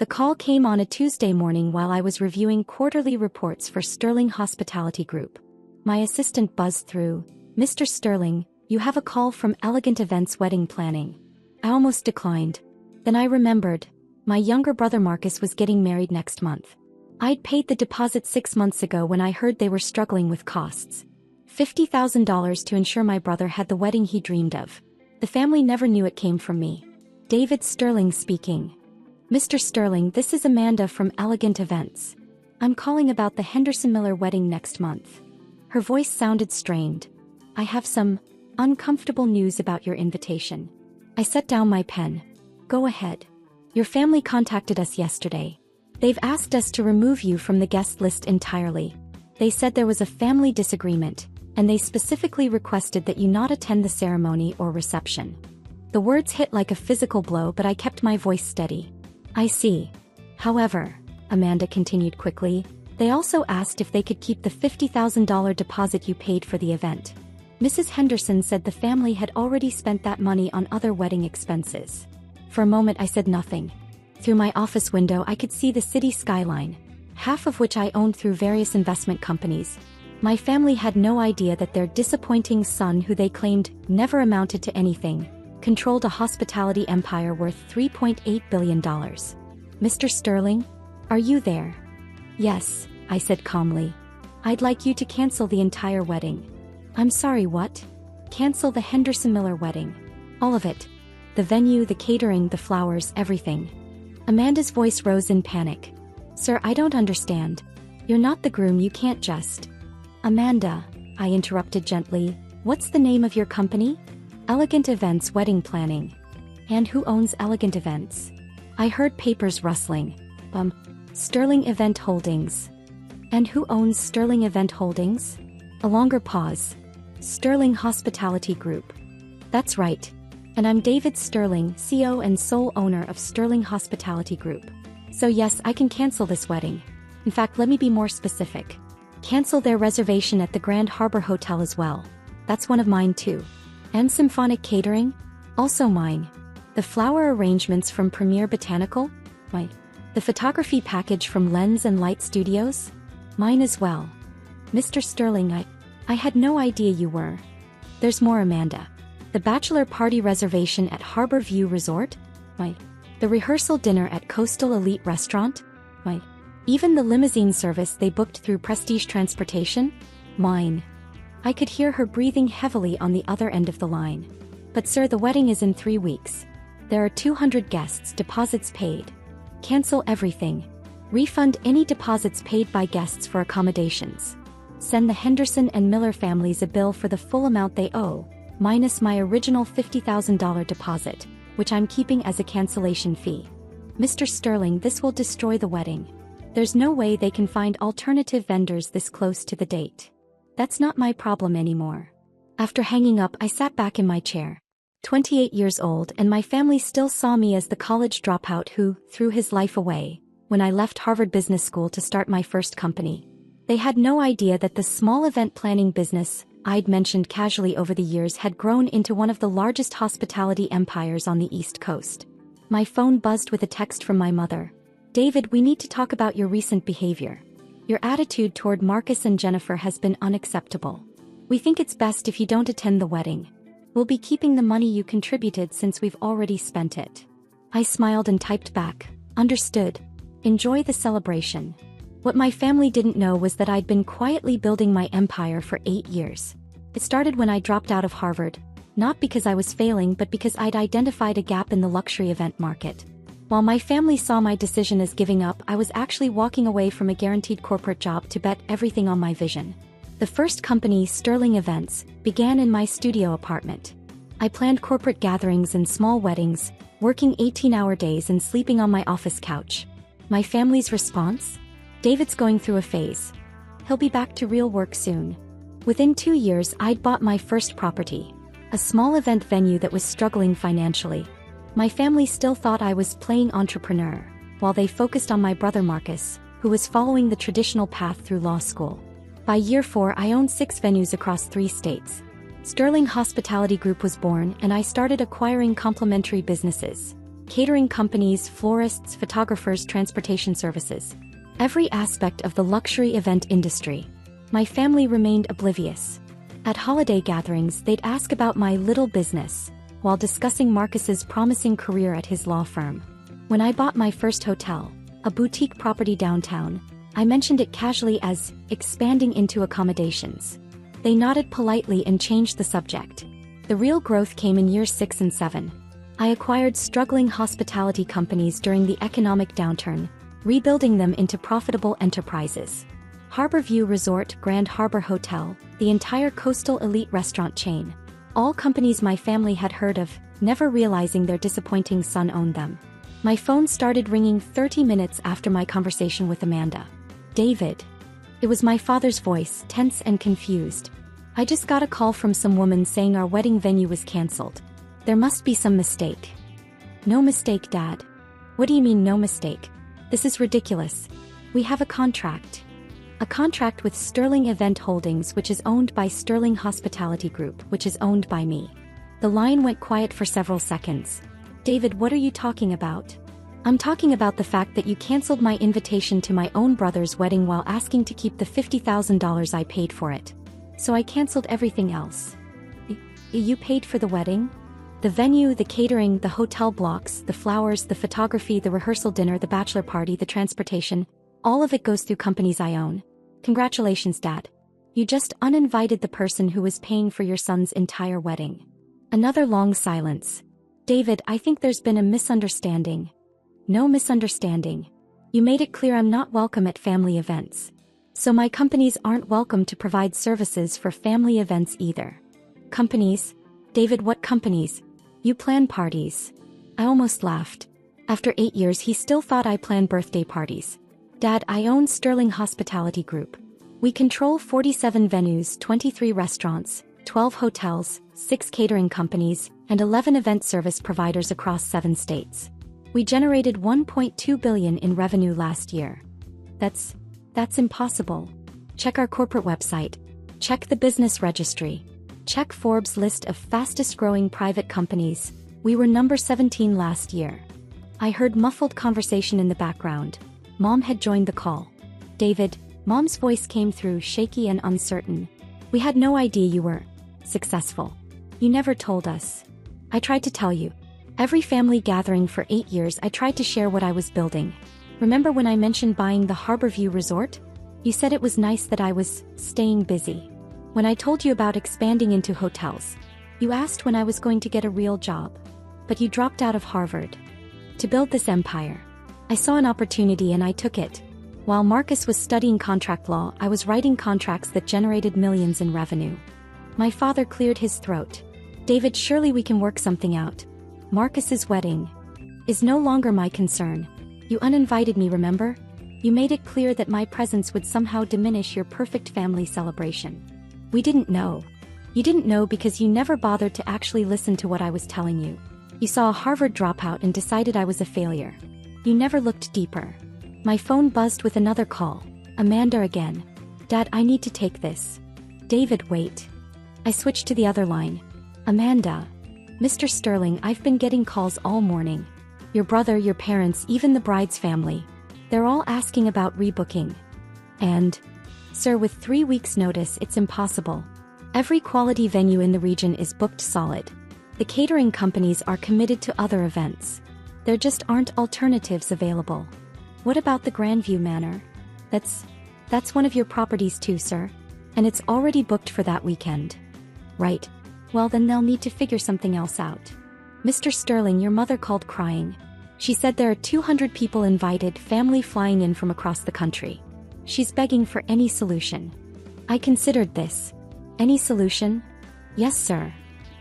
The call came on a Tuesday morning while I was reviewing quarterly reports for Sterling Hospitality Group. My assistant buzzed through, "Mr. Sterling, you have a call from Elegant Events Wedding Planning." I almost declined. Then I remembered. My younger brother Marcus was getting married next month. I'd paid the deposit 6 months ago when I heard they were struggling with costs. $50,000 to ensure my brother had the wedding he dreamed of. The family never knew it came from me. David Sterling speaking. "Mr. Sterling, this is Amanda from Elegant Events. I'm calling about the Henderson Miller wedding next month." Her voice sounded strained. "I have some uncomfortable news about your invitation." I set down my pen. "Go ahead. Your family contacted us yesterday. They've asked us to remove you from the guest list entirely. They said there was a family disagreement, and they specifically requested that you not attend the ceremony or reception." The words hit like a physical blow, but I kept my voice steady. "I see. However," Amanda continued quickly, "they also asked if they could keep the $50,000 deposit you paid for the event." Mrs. Henderson said the family had already spent that money on other wedding expenses. For a moment I said nothing. Through my office window I could see the city skyline, half of which I owned through various investment companies. My family had no idea that their disappointing son, who they claimed never amounted to anything, controlled a hospitality empire worth $3.8 billion. "Mr. Sterling? Are you there?" "Yes," I said calmly. "I'd like you to cancel the entire wedding." "I'm sorry, what?" "Cancel the Henderson Miller wedding. All of it. The venue, the catering, the flowers, everything." Amanda's voice rose in panic. "Sir, I don't understand. You're not the groom, you can't just—" "Amanda," I interrupted gently, "what's the name of your company?" "Elegant Events Wedding Planning." "And who owns Elegant Events?" I heard papers rustling. Sterling Event Holdings." "And who owns Sterling Event Holdings?" A longer pause. "Sterling Hospitality Group." "That's right. And I'm David Sterling, CEO and sole owner of Sterling Hospitality Group. So yes, I can cancel this wedding. In fact, let me be more specific. Cancel their reservation at the Grand Harbor Hotel as well. That's one of mine too. And Symphonic Catering? Also mine. The flower arrangements from Premier Botanical? Mine. The photography package from Lens and Light Studios? Mine as well." "Mr. Sterling, I had no idea you were—" "There's more, Amanda. The bachelor party reservation at Harbor View Resort? Mine. The rehearsal dinner at Coastal Elite Restaurant? Mine. Even the limousine service they booked through Prestige Transportation? Mine." I could hear her breathing heavily on the other end of the line. "But sir, the wedding is in 3 weeks. There are 200 guests, deposits paid. Cancel everything. Refund any deposits paid by guests for accommodations. Send the Henderson and Miller families a bill for the full amount they owe, minus my original $50,000 deposit, which I'm keeping as a cancellation fee. Mr. Sterling, this will destroy the wedding. There's no way they can find alternative vendors this close to the date. That's not my problem anymore." After hanging up, I sat back in my chair. 28 years old, and my family still saw me as the college dropout who threw his life away when I left Harvard Business School to start my first company. They had no idea that the small event planning business I'd mentioned casually over the years had grown into one of the largest hospitality empires on the East Coast. My phone buzzed with a text from my mother. "David, we need to talk about your recent behavior. Your attitude toward Marcus and Jennifer has been unacceptable. We think it's best if you don't attend the wedding. We'll be keeping the money you contributed since we've already spent it." I smiled and typed back, "Understood. Enjoy the celebration." What my family didn't know was that I'd been quietly building my empire for 8 years. It started when I dropped out of Harvard, not because I was failing but because I'd identified a gap in the luxury event market. While my family saw my decision as giving up, I was actually walking away from a guaranteed corporate job to bet everything on my vision. The first company, Sterling Events, began in my studio apartment. I planned corporate gatherings and small weddings, working 18-hour days and sleeping on my office couch. My family's response? "David's going through a phase. He'll be back to real work soon." Within 2 years, I'd bought my first property, a small event venue that was struggling financially. My family still thought I was playing entrepreneur, while they focused on my brother Marcus, who was following the traditional path through law school. By year 4, I owned 6 venues across 3 states. Sterling Hospitality Group was born, and I started acquiring complementary businesses. catering companies, florists, photographers, transportation services. Every aspect of the luxury event industry. My family remained oblivious. At holiday gatherings, they'd ask about my little business, while discussing Marcus's promising career at his law firm. When I bought my first hotel, a boutique property downtown, I mentioned it casually as expanding into accommodations. They nodded politely and changed the subject. The real growth came in years 6 and 7. I acquired struggling hospitality companies during the economic downturn, rebuilding them into profitable enterprises. Harborview Resort, Grand Harbor Hotel, the entire coastal elite restaurant chain. All companies my family had heard of, never realizing their disappointing son owned them. My phone started ringing 30 minutes after my conversation with Amanda. David. It was my father's voice, tense and confused. I just got a call from some woman saying our wedding venue was canceled. There must be some mistake. No mistake, Dad. What do you mean no mistake? This is ridiculous. We have a contract. A contract with Sterling Event Holdings, which is owned by Sterling Hospitality Group, which is owned by me. The line went quiet for several seconds. David, what are you talking about? I'm talking about the fact that you canceled my invitation to my own brother's wedding while asking to keep the $50,000 I paid for it. So I canceled everything else. You paid for the wedding? The venue, the catering, the hotel blocks, the flowers, the photography, the rehearsal dinner, the bachelor party, the transportation, all of it goes through companies I own. Congratulations, Dad. You just uninvited the person who was paying for your son's entire wedding. Another long silence. David, I think there's been a misunderstanding. No misunderstanding. You made it clear I'm not welcome at family events. So my companies aren't welcome to provide services for family events either. Companies? David, what companies? You plan parties. I almost laughed. After 8 years, he still thought I planned birthday parties. Dad, I own Sterling Hospitality Group. We control 47 venues, 23 restaurants, 12 hotels, 6 catering companies, and 11 event service providers across 7 states. We generated $1.2 billion in revenue last year. That's impossible. Check our corporate website. Check the business registry. Check Forbes' list of fastest-growing private companies. We were number 17 last year. I heard muffled conversation in the background. Mom had joined the call. David, Mom's voice came through, shaky and uncertain. We had no idea you were successful. You never told us. I tried to tell you. Every family gathering for 8 years I tried to share what I was building. Remember when I mentioned buying the Harborview Resort? You said it was nice that I was staying busy. When I told you about expanding into hotels, you asked when I was going to get a real job. But you dropped out of Harvard. To build this empire. I saw an opportunity and I took it. While Marcus was studying contract law, I was writing contracts that generated millions in revenue. My father cleared his throat. David, surely we can work something out. Marcus's wedding is no longer my concern. You uninvited me, remember? You made it clear that my presence would somehow diminish your perfect family celebration. We didn't know. You didn't know because you never bothered to actually listen to what I was telling you. You saw a Harvard dropout and decided I was a failure. You never looked deeper. My phone buzzed with another call. Amanda again. Dad, I need to take this. David, wait. I switched to the other line. Amanda. Mr. Sterling, I've been getting calls all morning. Your brother, your parents, even the bride's family. They're all asking about rebooking. And, sir, with 3 weeks' notice, it's impossible. Every quality venue in the region is booked solid. The catering companies are committed to other events. There just aren't alternatives available. What about the Grandview Manor? That's one of your properties too, sir. And it's already booked for that weekend. Right. Well, then they'll need to figure something else out. Mr. Sterling, your mother called crying. She said there are 200 people invited, family flying in from across the country. She's begging for any solution. I considered this. Any solution? Yes, sir.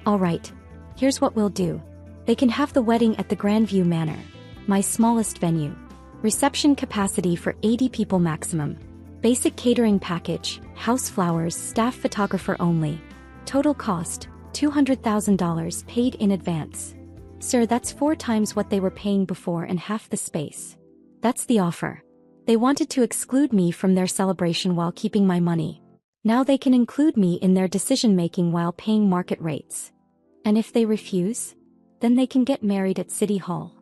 All right. Here's what we'll do. They can have the wedding at the Grandview Manor, my smallest venue. Reception capacity for 80 people maximum. Basic catering package, house flowers, staff photographer only. Total cost, $200,000 paid in advance. Sir, that's 4 times what they were paying before and half the space. That's the offer. They wanted to exclude me from their celebration while keeping my money. Now they can include me in their decision-making while paying market rates. And if they refuse? Then they can get married at City Hall.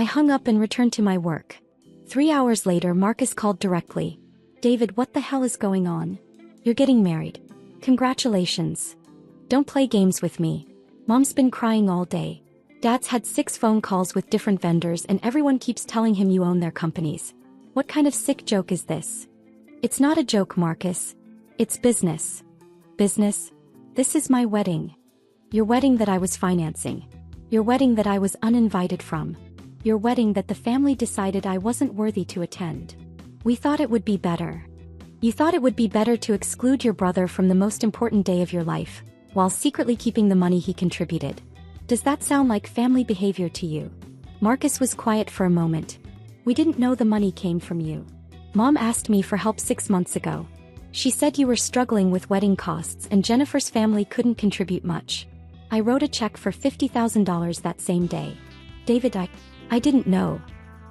I hung up and returned to my work. 3 hours later, Marcus called directly. David, what the hell is going on? You're getting married. Congratulations. Don't play games with me. Mom's been crying all day. Dad's had 6 phone calls with different vendors and everyone keeps telling him you own their companies. What kind of sick joke is this? It's not a joke, Marcus. It's business. Business? This is my wedding. Your wedding that I was financing. Your wedding that I was uninvited from. Your wedding that the family decided I wasn't worthy to attend. We thought it would be better. You thought it would be better to exclude your brother from the most important day of your life, while secretly keeping the money he contributed. Does that sound like family behavior to you? Marcus was quiet for a moment. We didn't know the money came from you. Mom asked me for help 6 months ago. She said you were struggling with wedding costs and Jennifer's family couldn't contribute much. I wrote a check for $50,000 that same day. David, I didn't know.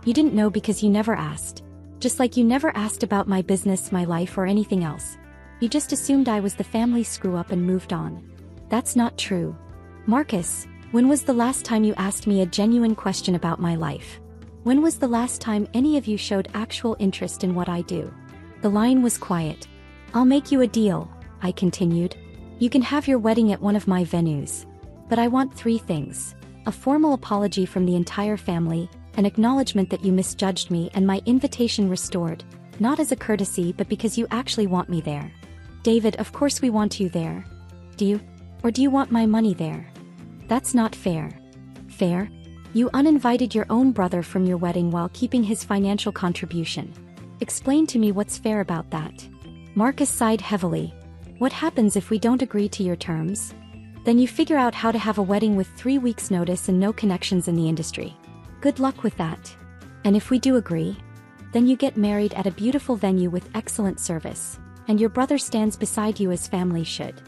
You didn't know because you never asked. Just like you never asked about my business, my life, or anything else. You just assumed I was the family screw-up and moved on. That's not true. Marcus, when was the last time you asked me a genuine question about my life? When was the last time any of you showed actual interest in what I do? The line was quiet. I'll make you a deal, I continued. You can have your wedding at one of my venues. But I want 3 things. A formal apology from the entire family, an acknowledgement that you misjudged me, and my invitation restored, not as a courtesy but because you actually want me there. David, of course we want you there. Do you? Or do you want my money there? That's not fair. Fair? You uninvited your own brother from your wedding while keeping his financial contribution. Explain to me what's fair about that. Marcus sighed heavily. What happens if we don't agree to your terms? Then you figure out how to have a wedding with 3 weeks' notice and no connections in the industry. Good luck with that. And if we do agree, then you get married at a beautiful venue with excellent service, and your brother stands beside you as family should.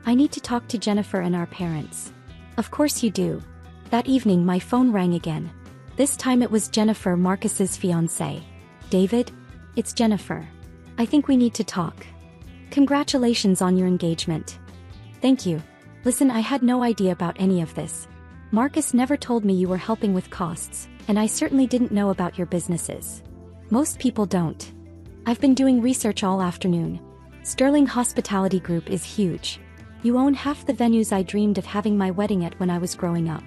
I need to talk to Jennifer and our parents. Of course you do. That evening my phone rang again. This time it was Jennifer, Marcus's fiancée. David? It's Jennifer. I think we need to talk. Congratulations on your engagement. Thank you. Listen, I had no idea about any of this. Marcus never told me you were helping with costs, and I certainly didn't know about your businesses. Most people don't. I've been doing research all afternoon. Sterling Hospitality Group is huge. You own half the venues I dreamed of having my wedding at when I was growing up.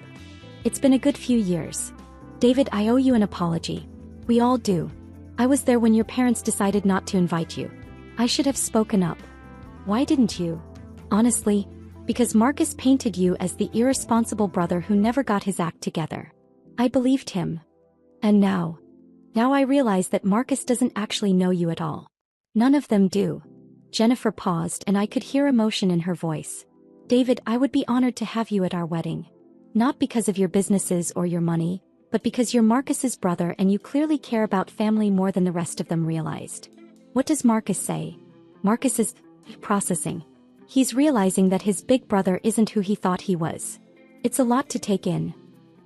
It's been a good few years. David, I owe you an apology. We all do. I was there when your parents decided not to invite you. I should have spoken up. Why didn't you? Honestly, because Marcus painted you as the irresponsible brother who never got his act together. I believed him. And now I realize that Marcus doesn't actually know you at all. None of them do. Jennifer paused and I could hear emotion in her voice. David, I would be honored to have you at our wedding. Not because of your businesses or your money, but because you're Marcus's brother and you clearly care about family more than the rest of them realized. What does Marcus say? Marcus is processing. He's realizing that his big brother isn't who he thought he was. It's a lot to take in.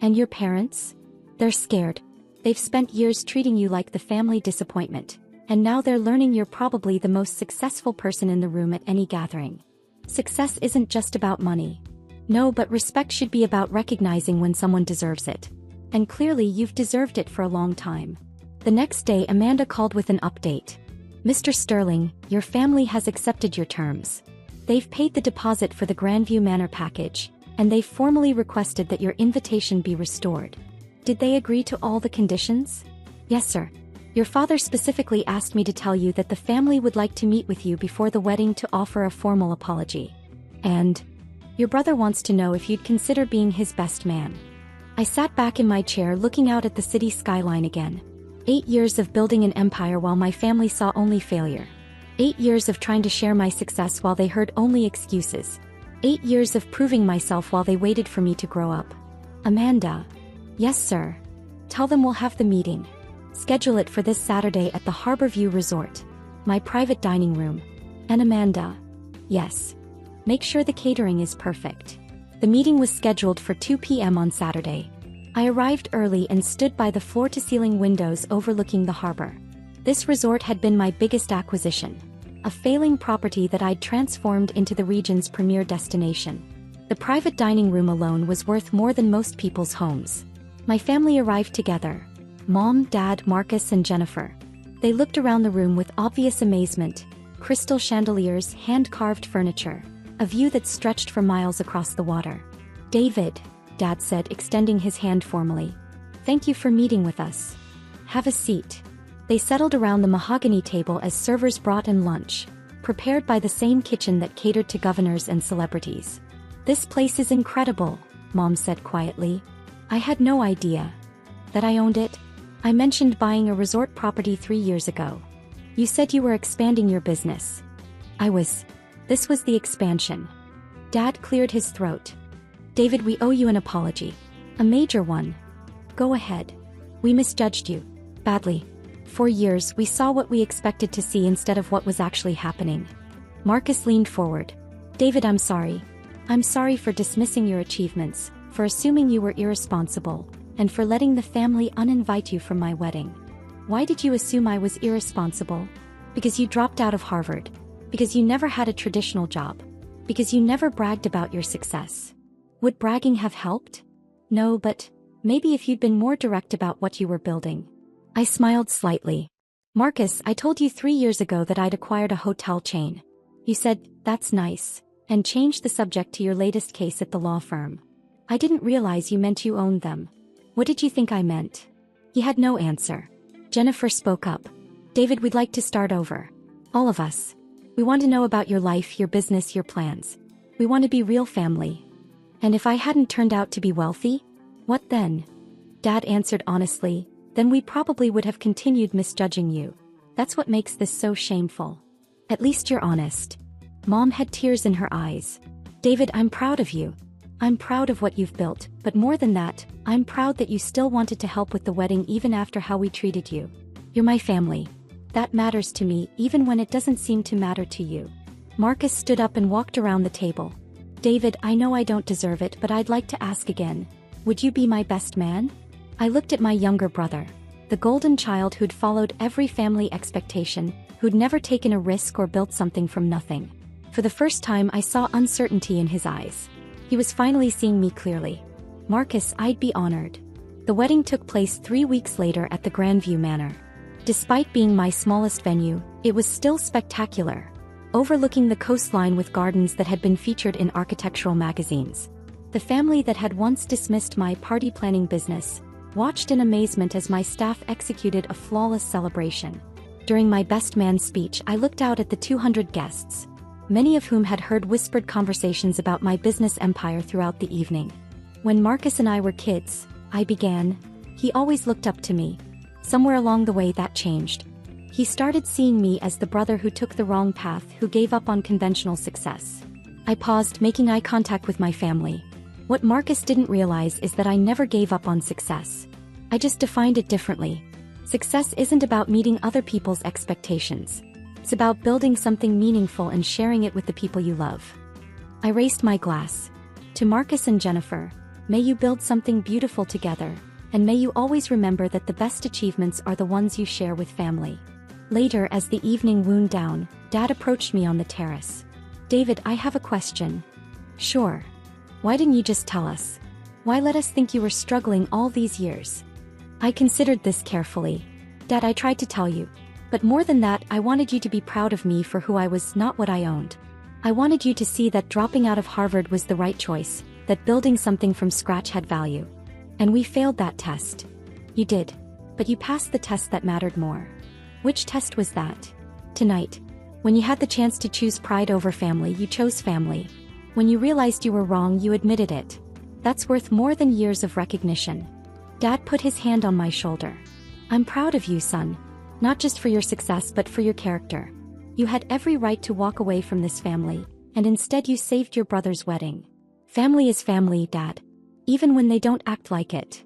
And your parents? They're scared. They've spent years treating you like the family disappointment, and now they're learning you're probably the most successful person in the room at any gathering. Success isn't just about money. No, but respect should be about recognizing when someone deserves it. And clearly you've deserved it for a long time. The next day Amanda called with an update. Mr. Sterling, your family has accepted your terms. They've paid the deposit for the Grandview Manor package, and they've formally requested that your invitation be restored. Did they agree to all the conditions? Yes, sir. Your father specifically asked me to tell you that the family would like to meet with you before the wedding to offer a formal apology. And your brother wants to know if you'd consider being his best man. I sat back in my chair looking out at the city skyline again. 8 years of building an empire while my family saw only failure. 8 years of trying to share my success while they heard only excuses. 8 years of proving myself while they waited for me to grow up. Amanda. Yes, sir. Tell them we'll have the meeting. Schedule it for this Saturday at the Harborview Resort. My private dining room. And Amanda. Yes. Make sure the catering is perfect. The meeting was scheduled for 2 p.m. on Saturday. I arrived early and stood by the floor-to-ceiling windows overlooking the harbor. This resort had been my biggest acquisition. A failing property that I'd transformed into the region's premier destination. The private dining room alone was worth more than most people's homes. My family arrived together. Mom, Dad, Marcus, and Jennifer. They looked around the room with obvious amazement. Crystal chandeliers, hand-carved furniture. A view that stretched for miles across the water. David, Dad said, extending his hand formally. Thank you for meeting with us. Have a seat. They settled around the mahogany table as servers brought in lunch, prepared by the same kitchen that catered to governors and celebrities. This place is incredible, Mom said quietly. I had no idea that I owned it. I mentioned buying a resort property 3 years ago. You said you were expanding your business. This was the expansion. Dad cleared his throat. David, we owe you an apology. A major one. Go ahead. We misjudged you. Badly. For years, we saw what we expected to see instead of what was actually happening. Marcus leaned forward. David, I'm sorry. I'm sorry for dismissing your achievements, for assuming you were irresponsible, and for letting the family uninvite you from my wedding. Why did you assume I was irresponsible? Because you dropped out of Harvard. Because you never had a traditional job. Because you never bragged about your success. Would bragging have helped? No, but maybe if you'd been more direct about what you were building. I smiled slightly. Marcus, I told you 3 years ago that I'd acquired a hotel chain. You said, that's nice, and changed the subject to your latest case at the law firm. I didn't realize you meant you owned them. What did you think I meant? He had no answer. Jennifer spoke up. David, we'd like to start over. All of us. We want to know about your life, your business, your plans. We want to be real family. And if I hadn't turned out to be wealthy? What then? Dad answered honestly, then we probably would have continued misjudging you. That's what makes this so shameful. At least you're honest. Mom had tears in her eyes. David, I'm proud of you. I'm proud of what you've built, but more than that, I'm proud that you still wanted to help with the wedding even after how we treated you. You're my family. That matters to me even when it doesn't seem to matter to you. Marcus stood up and walked around the table. David, I know I don't deserve it, but I'd like to ask again. Would you be my best man? I looked at my younger brother. The golden child who'd followed every family expectation, who'd never taken a risk or built something from nothing. For the first time I saw uncertainty in his eyes. He was finally seeing me clearly. Marcus, I'd be honored. The wedding took place 3 weeks later at the Grandview Manor. Despite being my smallest venue, it was still spectacular. Overlooking the coastline with gardens that had been featured in architectural magazines. The family that had once dismissed my party planning business watched in amazement as my staff executed a flawless celebration. During my best man speech, I looked out at the 200 guests, many of whom had heard whispered conversations about my business empire throughout the evening. When Marcus and I were kids, I began. He always looked up to me. Somewhere along the way that changed. He started seeing me as the brother who took the wrong path, who gave up on conventional success. I paused, making eye contact with my family. What Marcus didn't realize is that I never gave up on success. I just defined it differently. Success isn't about meeting other people's expectations. It's about building something meaningful and sharing it with the people you love. I raised my glass. To Marcus and Jennifer, may you build something beautiful together, and may you always remember that the best achievements are the ones you share with family. Later, as the evening wound down, Dad approached me on the terrace. David, I have a question. Sure. Why didn't you just tell us? Why let us think you were struggling all these years? I considered this carefully. Dad, I tried to tell you. But more than that, I wanted you to be proud of me for who I was, not what I owned. I wanted you to see that dropping out of Harvard was the right choice, that building something from scratch had value. And we failed that test. You did. But you passed the test that mattered more. Which test was that? Tonight. When you had the chance to choose pride over family, you chose family. When you realized you were wrong, you admitted it. That's worth more than years of recognition. Dad put his hand on my shoulder. I'm proud of you, son. Not just for your success but for your character. You had every right to walk away from this family, and instead you saved your brother's wedding. Family is family, Dad. Even when they don't act like it.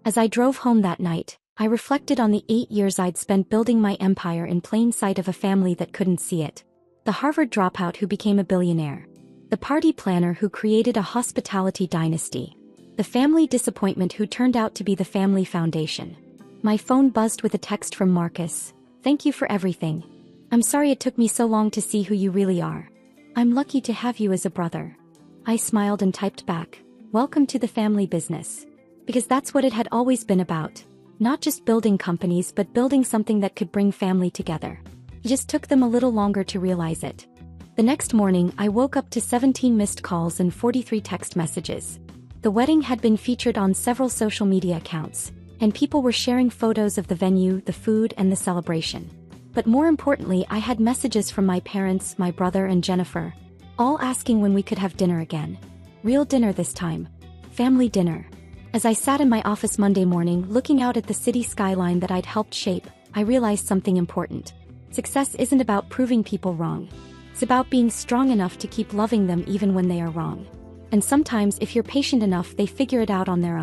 As I drove home that night, I reflected on the 8 years I'd spent building my empire in plain sight of a family that couldn't see it. The Harvard dropout who became a billionaire. The party planner who created a hospitality dynasty. The family disappointment who turned out to be the family foundation. My phone buzzed with a text from Marcus. Thank you for everything. I'm sorry it took me so long to see who you really are. I'm lucky to have you as a brother. I smiled and typed back. Welcome to the family business. Because that's what it had always been about. Not just building companies but building something that could bring family together. It just took them a little longer to realize it. The next morning, I woke up to 17 missed calls and 43 text messages. The wedding had been featured on several social media accounts, and people were sharing photos of the venue, the food, and the celebration. But more importantly, I had messages from my parents, my brother, and Jennifer, all asking when we could have dinner again. Real dinner this time. Family dinner. As I sat in my office Monday morning, looking out at the city skyline that I'd helped shape, I realized something important. Success isn't about proving people wrong. It's about being strong enough to keep loving them even when they are wrong. And sometimes, if you're patient enough, they figure it out on their own.